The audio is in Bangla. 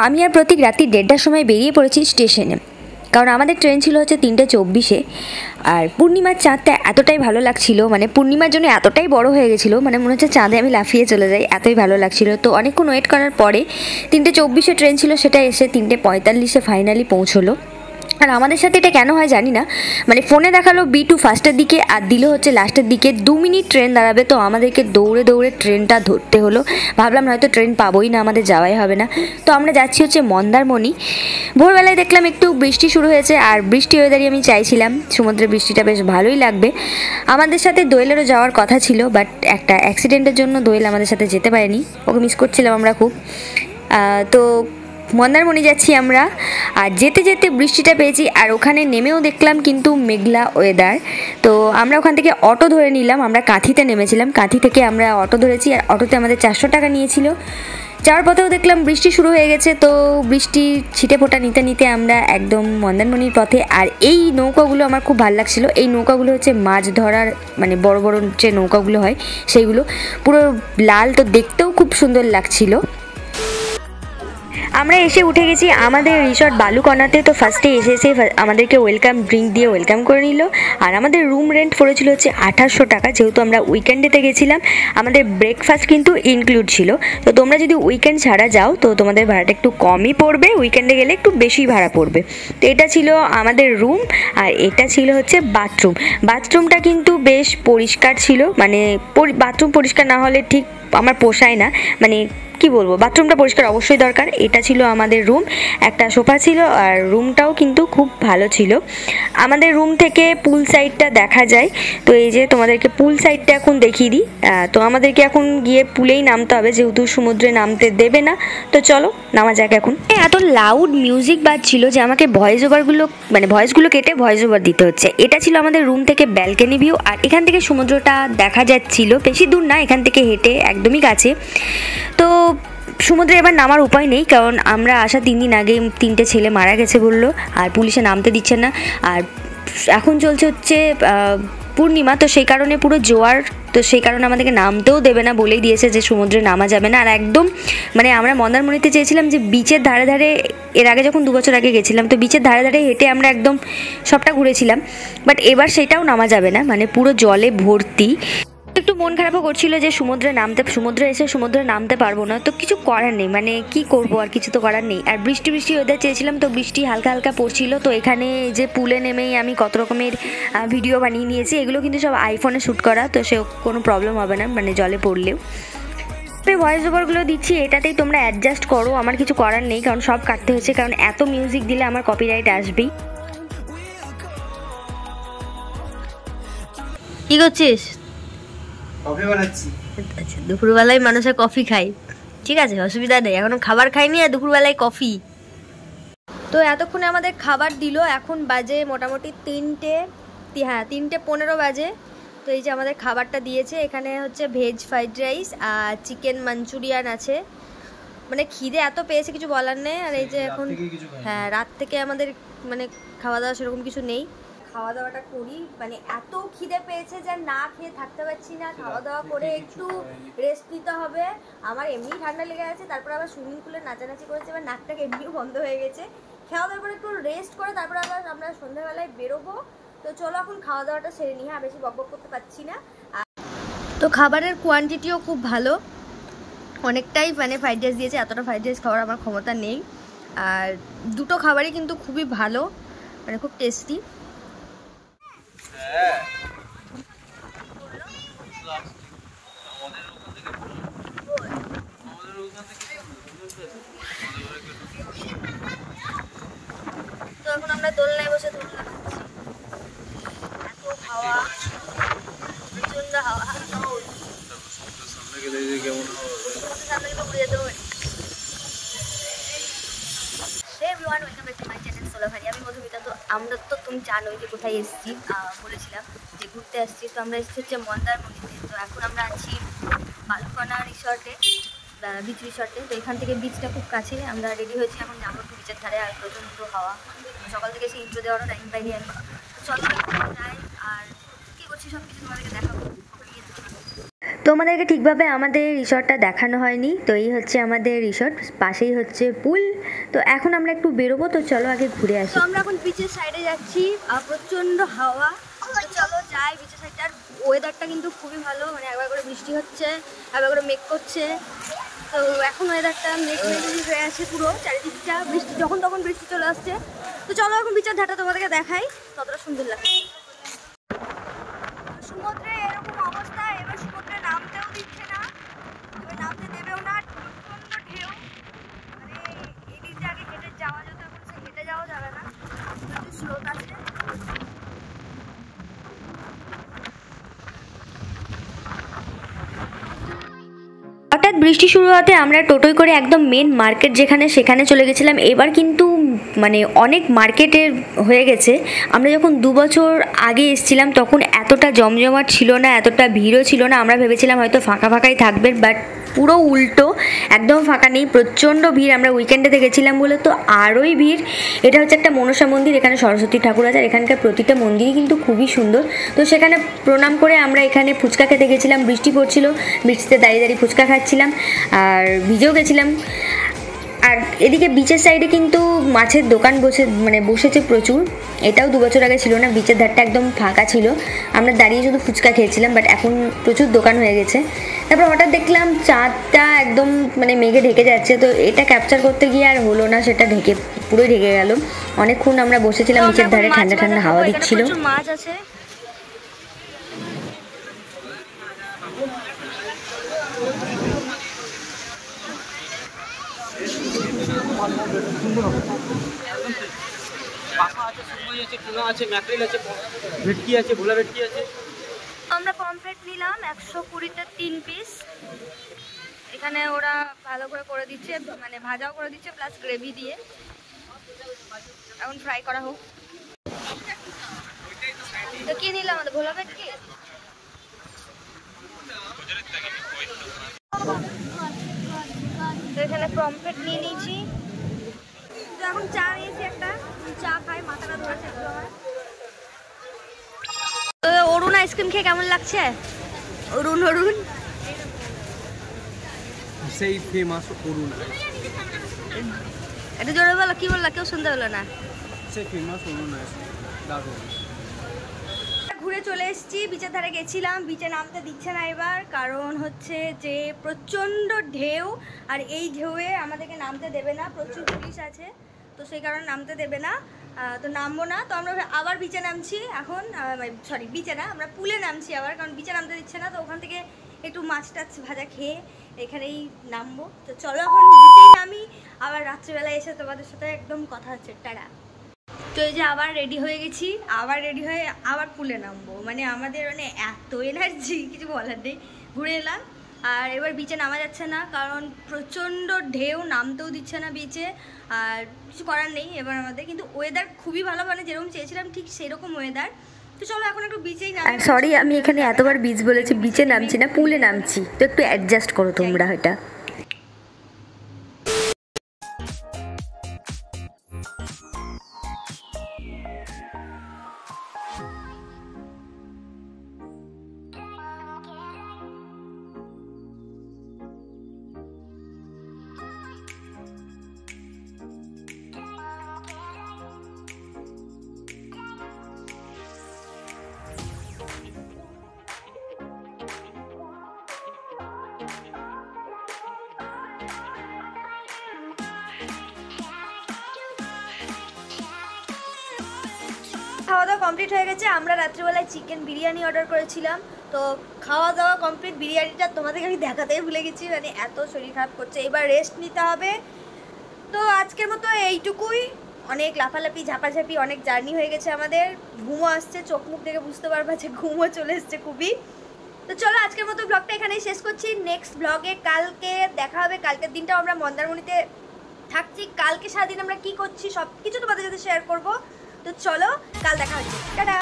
আমি আর প্রতীক রাত্রি 1:30টার সময় বেরিয়ে পড়েছি স্টেশনে, কারণ আমাদের ট্রেন ছিল হচ্ছে 3:24-এ। আর পূর্ণিমার চাঁদটা এতটাই ভালো লাগছিল, মানে পূর্ণিমার জন্য এতটাই বড় হয়ে গেছিলো, মানে মনে হচ্ছে চাঁদে আমি লাফিয়ে চলে যাই, এতই ভালো লাগছিল। তো অনেকক্ষণ ওয়েট করার পরে 3:24-এ ট্রেন ছিল, সেটা এসে 3:45-এ ফাইনালি পৌঁছলো। আর আমাদের সাথে এটা কেন হয় জানি না, মানে ফোনে দেখালো B2 ফার্স্টের দিকে আর দিল হচ্ছে লাস্টের দিকে 2 মিনিট ট্রেন দাঁড়াবে। তো আমাদেরকে দৌড়ে দৌড়ে ট্রেনটা ধরতে হলো, ভাবলাম হয়তো ট্রেন পাবোই না, আমাদের যাওয়াই হবে না। তো আমরা যাচ্ছি হচ্ছে মন্দারমণি। ভোরবেলায় দেখলাম একটু বৃষ্টি শুরু হয়েছে, আর বৃষ্টি ওয়েদারই আমি চাইছিলাম, সমুদ্রে বৃষ্টিটা বেশ ভালোই লাগবে। আমাদের সাথে দোয়েলেরও যাওয়ার কথা ছিল, বাট একটা অ্যাক্সিডেন্টের জন্য দোয়েল আমাদের সাথে যেতে পারেনি, ওকে মিস করছিলাম আমরা খুব। তো মন্দারমণি যাচ্ছি আমরা, আর যেতে যেতে বৃষ্টিটা পেয়েছি, আর ওখানে নেমেও দেখলাম কিন্তু মেঘলা ওয়েদার। তো আমরা ওখান থেকে অটো ধরে নিলাম, আমরা কাঁথিতে নেমেছিলাম, কাঁথি থেকে আমরা অটো ধরেছি, আর অটোতে আমাদের 400 টাকা নিয়েছিল। যাওয়ার পথেও দেখলাম বৃষ্টি শুরু হয়ে গেছে, তো বৃষ্টি ছিটে ফোঁটা নিতে নিতে আমরা একদম মন্দারমণির পথে। আর এই নৌকাগুলো আমার খুব ভালো লাগছিলো, এই নৌকাগুলো হচ্ছে মাছ ধরার, মানে বড় বড় যে নৌকাগুলো হয় সেইগুলো, পুরো লাল, তো দেখতেও খুব সুন্দর লাগছিলো। আমরা এসে উঠে গেছি আমাদের রিসর্ট বালুকণাতে। তো ফার্স্টে এসে আমাদেরকে ওয়েলকাম ড্রিঙ্ক দিয়ে ওয়েলকাম করে নিল, আর আমাদের রুম রেন্ট পড়েছিল হচ্ছে 2800 টাকা, যেহেতু আমরা উইকেন্ডেতে গেছিলাম। আমাদের ব্রেকফাস্ট কিন্তু ইনক্লুড ছিল। তো তোমরা যদি উইকেন্ড ছাড়া যাও তো তোমাদের ভাড়াটা একটু কমই পড়বে, উইকেন্ডে গেলে একটু বেশি ভাড়া পড়বে। তো এটা ছিল আমাদের রুম, আর এটা ছিল হচ্ছে বাথরুম। বাথরুমটা কিন্তু বেশ পরিষ্কার ছিল, মানে বাথরুম পরিষ্কার না হলে ঠিক আমার পোষায় না, মানে কি বলবো, বাথরুমটা পরিষ্কার অবশ্যই দরকার। এটা ছিল আমাদের রুম, একটা সোফা ছিল, আর রুমটাও কিন্তু খুব ভালো ছিল। আমাদের রুম থেকে পুল সাইডটা দেখা যায়। তো এই যে তোমাদেরকে পুল সাইডটা এখন দেখিয়ে দিই। তো আমাদেরকে এখন গিয়ে পুলেই নামতে হবে, যেহেতু সমুদ্রে নামতে দেবে না। তো চলো নামা যাক এখন। এত লাউড মিউজিক বাজছিল যে আমাকে ভয়েসগুলো কেটে ভয়েস ওভার দিতে হচ্ছে। এটা ছিল আমাদের রুম থেকে ব্যালকনি ভিউ, আর এখান থেকে সমুদ্রটা দেখা যাচ্ছিল, বেশি দূর না, এখান থেকে হেঁটে একদমই কাছে। তো সমুদ্রে এবার নামার উপায় নেই, কারণ আমরা আসা 3 দিন আগে 3টে ছেলে মারা গেছে বললো, আর পুলিশে নামতে দিচ্ছে না। আর এখন চলছে হচ্ছে পূর্ণিমা, তো সেই কারণে পুরো জোয়ার, তো সেই কারণে আমাদেরকে নামতেও দেবে না, বলেই দিয়েছে যে সমুদ্রে নামা যাবে না। আর একদম মানে আমরা মন্দারমণিতে চেয়েছিলাম যে বিচের ধারে ধারে, এর আগে যখন 2 বছর আগে গেছিলাম তো বিচের ধারে ধারে হেঁটে আমরা একদম সবটা ঘুরেছিলাম, বাট এবার সেটাও নামা যাবে না, মানে পুরো জলে ভর্তি। একটু মন খারাপও করছিল যে সমুদ্রে এসে সমুদ্রে নামতে পারবো না, তো কিছু করার নেই, মানে কি করব, আর কিছু তো করার নেই। আর বৃষ্টি ওয়েদার চেয়েছিলাম, তো বৃষ্টি হালকা হালকা পড়ছিল। তো এখানে যে পুলে নেমেই আমি কত রকমের ভিডিও বানিয়ে নিয়েছি, এগুলো কিন্তু সব আইফোনে শ্যুট করা, তো সে কোনো প্রবলেম হবে না, মানে জলে পড়লেও। ভয়েস ওভারগুলো দিচ্ছি, এটাতেই তোমরা অ্যাডজাস্ট করো, আমার কিছু করার নেই, কারণ সব কাটতে হচ্ছে, কারণ এত মিউজিক দিলে আমার কপিরাইট আসবেই। কি করছিস? কফি বানাচ্ছি। আচ্ছা, দুপুরবেলায় মানুষে কফি খায়, ঠিক আছে, অসুবিধা নেই, এখনো খাবার খাইনি আর দুপুরবেলায় কফি। তো এতক্ষণে আমাদের খাবার দিল, এখন বাজে মোটামুটি 3:15 বাজে। তো এই যে আমাদের খাবারটা দিয়েছে, এখানে হচ্ছে ভেজ ফ্রাইড রাইস আর চিকেন মাঞ্চুরিয়ান আছে। মানে খিদে এত পেয়েছে কিছু বলার নেই। আর এই যে এখন রাত থেকে আমাদের মানে খাওয়া দাওয়া সেরকম কিছু নেই, খাওয়া দাওয়াটা করি, মানে এত খিদে পেয়েছে যে না খেয়ে থাকতে পারছি না। খাওয়া দাওয়া করে একটু রেস্ট নিতে হবে, আমার এমনি ঠান্ডা লেগে আছে, তারপর আবার সুইমিং পুলে নাচানাচি করেছে, এবার নাকটাকে এমনিও বন্ধ হয়ে গেছে। খাওয়া দাওয়ার পরে একটু রেস্ট করে তারপর আবার আমরা সন্ধ্যাবেলায় বেরোবো। তো চলো এখন খাওয়া দাওয়াটা সেরে নিই, হ্যাঁ বেশি বকবক করতে পারছি না। তো খাবারের কোয়ান্টিটিও খুব ভালো, অনেকটাই, মানে ফ্রাইড রাইস দিয়েছে, এতটা ফ্রাইড রাইস খাওয়ার আমার ক্ষমতা নেই। আর দুটো খাবারই কিন্তু খুবই ভালো, মানে খুব টেস্টি। তো এখন আমরা দোলনায় বসে দোল লাগাচ্ছি, এত হাওয়া, প্রচন্ড হাওয়া, সামনে গেলে উড়ে যেতে পারি। আমি মধুমিতা। তো আমরা তো তুমি জানোই যে কোথায় এসেছি, বলেছিলাম যে ঘুরতে আসছি। তো আমরা এসেছি হচ্ছে মন্দারমণিতে। তো এখন আমরা আছি বালুকণা রিসর্টে, বিচ রিসর্টে। তো এখান থেকে বিচটা খুব কাছে, আমরা রেডি হয়েছি, এখন যাবো একটু বিচের ধারে। আর প্রচণ্ড হাওয়া, সকাল থেকে এসে ইন্ট্রো দেওয়ারও টাইম পাইনি আমি। চলো যাই, আর কী করছি সব কিছু তোমাদেরকে দেখাবো। তোমাদেরকে ঠিকভাবে আমাদের রিসর্টটা দেখানো হয়নি, তো এই হচ্ছে আমাদের রিসর্ট, পাশেই হচ্ছে পুল। তো এখন আমরা একটু বেরোবো, তো চলো আগে ঘুরে আসি। তো আমরা এখন বিচের সাইডে যাচ্ছি, প্রচণ্ড হাওয়া। চলো যাই বিচের সাইডে। আর ওয়েদারটা কিন্তু খুবই ভালো, মানে একবার করে বৃষ্টি হচ্ছে, একবার করে মেঘ করছে। তো এখন ওয়েদারটা মেঘ হয়ে আছে পুরো চারিদিকটা, বৃষ্টি যখন তখন বৃষ্টি চলে আসছে। তো চলো এখন বিচের ধারটা তোমাদেরকে দেখাই, কতটা সুন্দর লাগে। সমুদ্রে এরকম অবস্থা, এবার সমুদ্রে নামতেও দিচ্ছে না, এবার নামতে দেবেও না, প্রচণ্ড ঢেউ। মানে এই দিক দিয়ে আগে হেঁটে যাওয়া যেত, এখন সে হেঁটে যাওয়া যাবে না, স্রোত আছে। হঠাৎ বৃষ্টি শুরু হতে আমরা টোটোয় করে একদম মেন মার্কেট যেখানে সেখানে চলে গেছিলাম। এবার কিন্তু মানে অনেক মার্কেটের হয়ে গেছে। আমরা যখন 2 বছর আগে এসেছিলাম তখন এতটা জমজমাট ছিল না, এতটা ভিড়ও ছিল না। আমরা ভেবেছিলাম হয়তো ফাঁকা ফাঁকাই থাকবে, বাট পুরো উল্টো, একদম ফাঁকা নেই, প্রচণ্ড ভিড়। আমরা উইকেন্ডেতে গেছিলাম বলে তো আরোই ভিড়। এটা হচ্ছে একটা মনসা মন্দির, এখানে সরস্বতী ঠাকুর আছে, আর এখানকার প্রতিটা মন্দিরই কিন্তু খুবই সুন্দর। তো সেখানে প্রণাম করে আমরা এখানে ফুচকা খেতে গেছিলাম। বৃষ্টি পড়ছিল, বৃষ্টিতে দাঁড়িয়ে দাঁড়িয়ে ফুচকা খাচ্ছিলাম আর ভিজেও গেছিলাম। আর এদিকে বিচের সাইডে কিন্তু মাছের দোকান বসেছে প্রচুর। এটাও 2 বছর আগে ছিল না, বিচের ধারটা একদম ফাঁকা ছিল, আমরা দাঁড়িয়ে শুধু ফুচকা খেয়েছিলাম। বাট এখন প্রচুর দোকান হয়ে গেছে। তারপর হঠাৎ দেখলাম চাঁদটা একদম মেঘে ঢেকে যাচ্ছে, তো এটা ক্যাপচার করতে গিয়ে আর হলো না, সেটা পুরোই ঢেকে গেল। অনেকক্ষণ আমরা বসেছিলাম বিচের ধারে, ঠান্ডা ঠান্ডা হাওয়া দিচ্ছিল। মাছ আছে, আমরা পমফ্রেট নিলাম 120-তে 3 পিস। এখানে ওরা ভালো করে দিচ্ছে, মানে ভাজাও করে দিচ্ছে প্লাস গ্রেভি দিয়ে। এখন ফ্রাই করা হোক। তো কি নিলাম আমাদের ভোলা ভেটকি, তো এখানে পমফ্রেট নিয়ে নিয়েছি। তো এখন চা নিয়েছি একটা, চা খাই, মাথাটা ধরেছে একটু আমার। তো অরুণ আইসক্রিম খেয়ে কেমন লাগছে? অরুণ সেই ফেমাস অরুণ, এটা জোরে বলো, কি বললা? কেউ শুনতে পেলো না। সেই ফেমাস অরুণ দারুণ। ঘুরে চলে এসেছি, বিচের ধারে গেছিলাম, বিচে নামতে দিচ্ছে না এবার, কারণ হচ্ছে যে প্রচণ্ড ঢেউ, আর এই ঢেউয়ে আমাদেরকে নামতে দেবে না, প্রচুর পুলিশ আছে, তো সেই কারণে নামতে দেবে না। তো নামবো না, তো আমরা আবার বিচে নামছি এখন, বিচে না, আমরা পুলে নামছি আবার, কারণ বিচে নামতে দিচ্ছে না। তো ওখান থেকে একটু মাছ টাছ ভাজা খেয়ে এখানেই নামবো। তো চলো এখন বিচেই নামি, আবার রাত্রিবেলায় এসে তোমাদের সাথে একদম কথা হচ্ছে। টাটা। তো এই যে আবার রেডি হয়ে গেছি, আবার রেডি হয়ে আবার পুলে নামবো, মানে আমাদের এত এনার্জি কিছু বলার নেই। ঘুরে এলাম, আর এবার বিচে নামা যাচ্ছে না, কারণ প্রচণ্ড ঢেউ, নামতেও দিচ্ছে না বিচে, আর কিছু করার নেই এবার আমাদের। কিন্তু ওয়েদার খুবই ভালো, মানে যেরকম চেয়েছিলাম ঠিক সেরকম ওয়েদার। তো চলো এখন একটু বিচেই নামি। সরি, আমি এখানে এতবার বিচ বলেছি, বিচে নামছি না, পুলে নামছি, তো একটু অ্যাডজাস্ট করো তোমরা এটা। খাওয়া দাওয়া কমপ্লিট হয়ে গেছে। আমরা রাত্রিবেলায় চিকেন বিরিয়ানি অর্ডার করেছিলাম, তো খাওয়া দাওয়া কমপ্লিট। বিরিয়ানিটা তোমাদেরকে আমি দেখাতেই ভুলে গেছি, মানে এত শরীর খারাপ করছে। এবার রেস্ট নিতে হবে। তো আজকের মতো এইটুকুই, অনেক লাফালাফি ঝাপাঝাপি, অনেক জার্নি হয়ে গেছে আমাদের। ঘুমও আসছে, চোখ মুখ দেখে বুঝতে পারবা যে ঘুমও চলে এসছে খুবই। তো চলো আজকের মতো ব্লগটা এখানেই শেষ করছি। নেক্সট ব্লগে কালকে দেখা হবে। কালকের দিনটাও আমরা মন্দারমণিতে থাকছি, কালকে সারাদিন আমরা কি করছি সব কিছু তোমাদের সাথে শেয়ার করবো। তো চলো কাল দেখা হচ্ছে, টাটা।